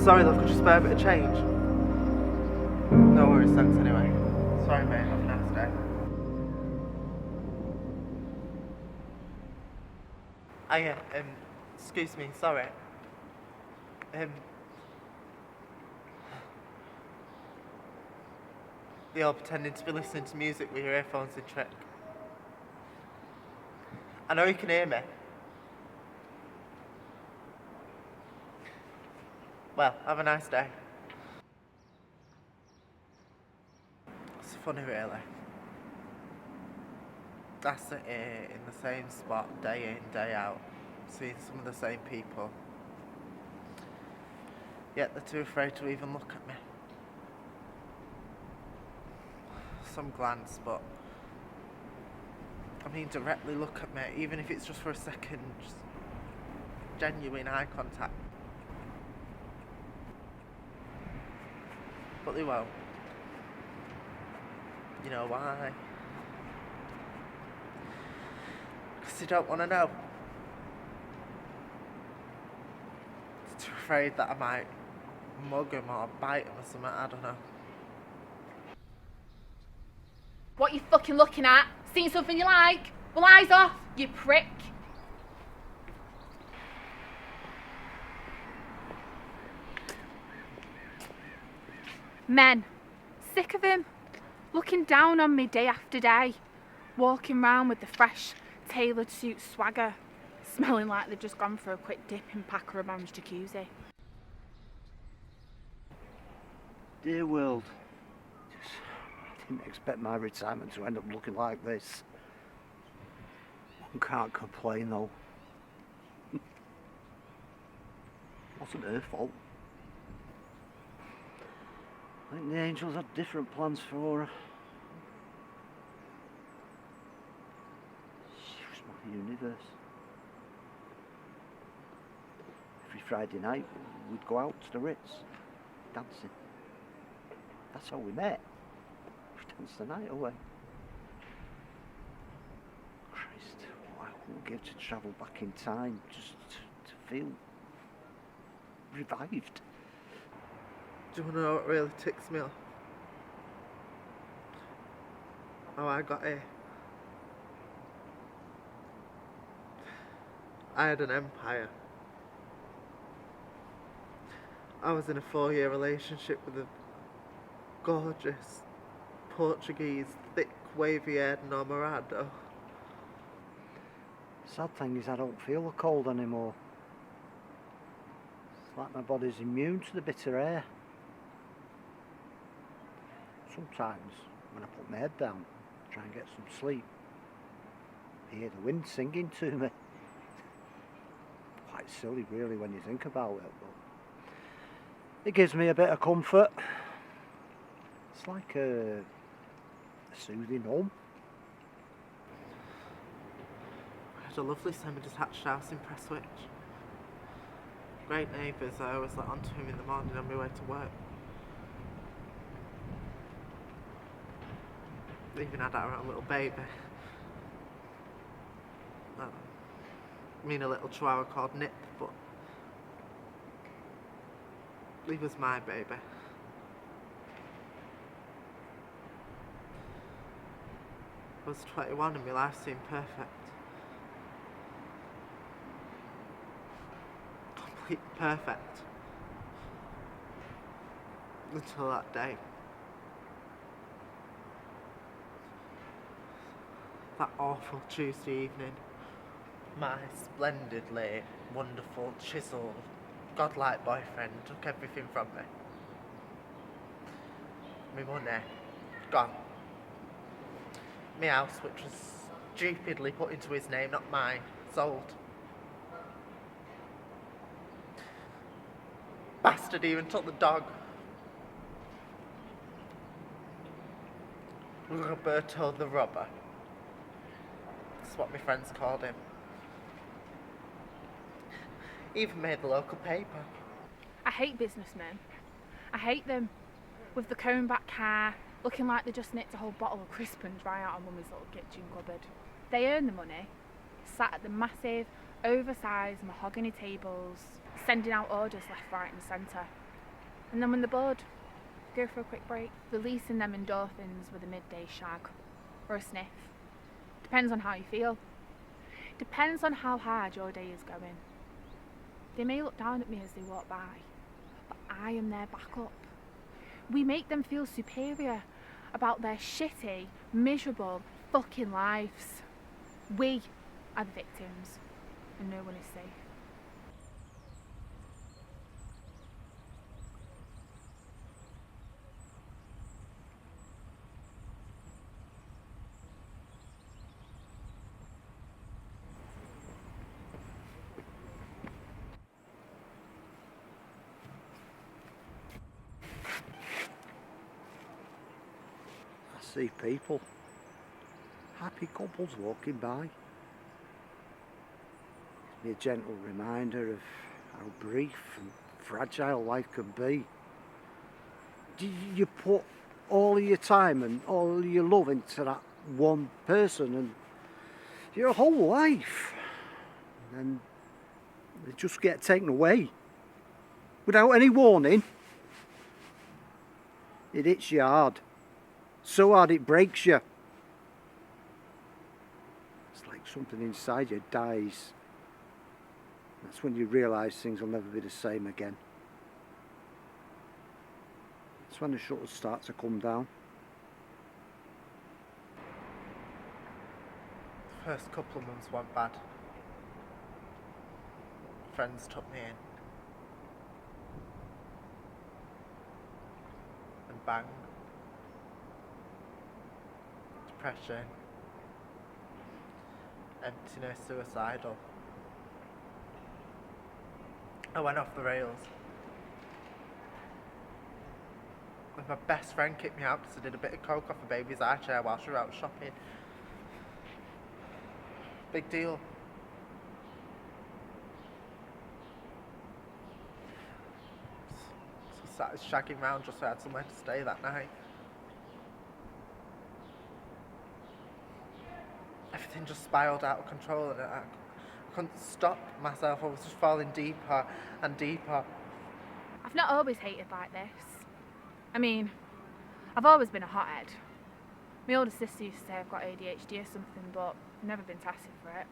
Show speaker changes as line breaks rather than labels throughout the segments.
Sorry, love, could you spare a bit of change? No worries, thanks anyway. Sorry, mate, have a nice day. Excuse me, sorry. You're pretending to be listening to music with your earphones in trick. I know you can hear me. Well, have a nice day. It's funny, really. I sit here in the same spot day in, day out, seeing some of the same people. Yet they're too afraid to even look at me. Some glance, but I mean directly look at me, even if it's just for a second, just genuine eye contact. But they won't. You know why? Because they don't want to know. They're too afraid that I might mug them or bite them or something, I don't know.
What you fucking looking at? Seen something you like? Well, eyes off, you prick. Men. Sick of him. Looking down on me day after day. Walking round with the fresh, tailored suit swagger. Smelling like they've just gone for a quick dip in Pacaramon's jacuzzi.
Dear world, I didn't expect my retirement to end up looking like this. One can't complain though. Wasn't her fault. I think the angels had different plans for her. She was my universe. Every Friday night we'd go out to the Ritz, dancing. That's how we met. We danced the night away. Christ, what I wouldn't give to travel back in time just to feel revived.
Do you want to know what really ticks me off? How I got here. I had an empire. I was in a 4-year relationship with a gorgeous Portuguese, thick, wavy-haired namorado.
Sad thing is I don't feel the cold anymore. It's like my body's immune to the bitter air. Sometimes when I put my head down, try and get some sleep, I hear the wind singing to me. Quite silly really when you think about it, but it gives me a bit of comfort. It's like a soothing home.
I had a lovely semi-detached house in Prestwich. Great neighbours, I always let on to him in the morning on my way to work. Even had our own little baby. I mean a little chihuahua called Nip, but He was my baby. I was 21 and my life seemed perfect. Completely perfect. Until that day. That awful Tuesday evening. My splendidly wonderful, chiselled, godlike boyfriend took everything from me. My money, gone. My house, which was stupidly put into his name, not mine, sold. Bastard even took the dog. Roberto the robber. That's what my friends called him. Even made the local paper.
I hate businessmen. I hate them. With the cone back car, looking like they just nicked a whole bottle of crisp and dry out of mummy's little kitchen cupboard. They earn the money, sat at the massive, oversized mahogany tables, sending out orders left, right and centre. And then when they're bored, go for a quick break, releasing them endorphins with a midday shag or a sniff. Depends on how you feel. Depends on how hard your day is going. They may look down at me as they walk by, but I am their backup. We make them feel superior about their shitty, miserable fucking lives. We are the victims, and no one is safe.
I see people, happy couples walking by. Gives me a gentle reminder of how brief and fragile life can be. You put all of your time and all of your love into that one person and your whole life, and they just get taken away without any warning. It hits you hard. So hard it breaks you. It's like something inside you dies. That's when you realise things will never be the same again. That's when the shutters start to come down.
The first couple of months went bad. Friends took me in. And bang. Depression, emptiness, suicidal. I went off the rails. And my best friend kicked me out because I did a bit of coke off a baby's eye chair while she was out shopping. Big deal. So I started shagging round just so I had somewhere to stay that night. Everything just spiraled out of control and I couldn't stop myself. I was just falling deeper and deeper.
I've not always hated like this. I mean, I've always been a hothead. My older sister used to say I've got ADHD or something, but I've never been tested for it.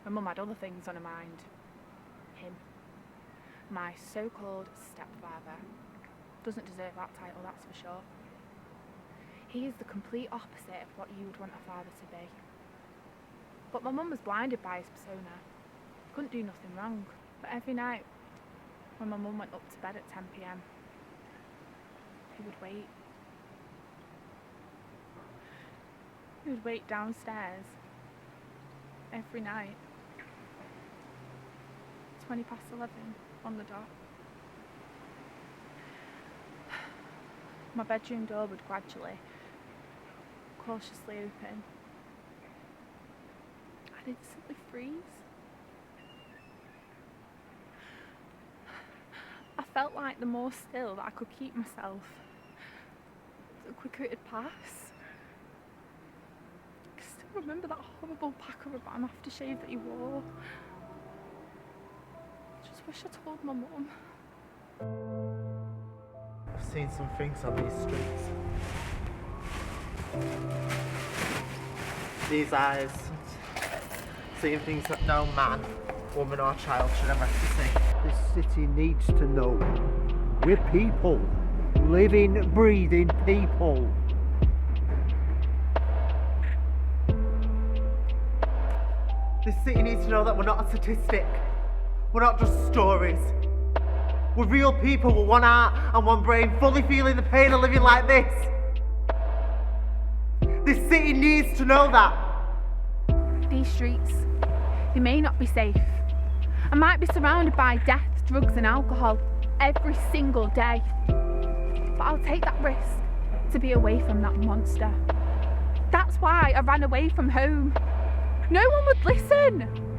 My mum had other things on her mind. Him. My so-called stepfather. Doesn't deserve that title, that's for sure. He is the complete opposite of what you would want a father to be. But my mum was blinded by his persona. Couldn't do nothing wrong. But every night, when my mum went up to bed at 10 p.m, he would wait. He would wait downstairs every night. 11 on the dot. My bedroom door would gradually, cautiously open. I'd instantly freeze. I felt like the more still that I could keep myself, the quicker it'd pass. I still remember that horrible pack of Rabanne aftershave that he wore. I just wish I told my mum.
seen some things on these streets. These eyes, seeing things that no man, woman or child should ever have to see.
This city needs to know we're people, living, breathing people.
This city needs to know that we're not a statistic. We're not just stories. We're real people with one heart and one brain, fully feeling the pain of living like this. This city needs to know that.
These streets, they may not be safe. I might be surrounded by death, drugs and alcohol every single day. But I'll take that risk to be away from that monster. That's why I ran away from home. No one would listen.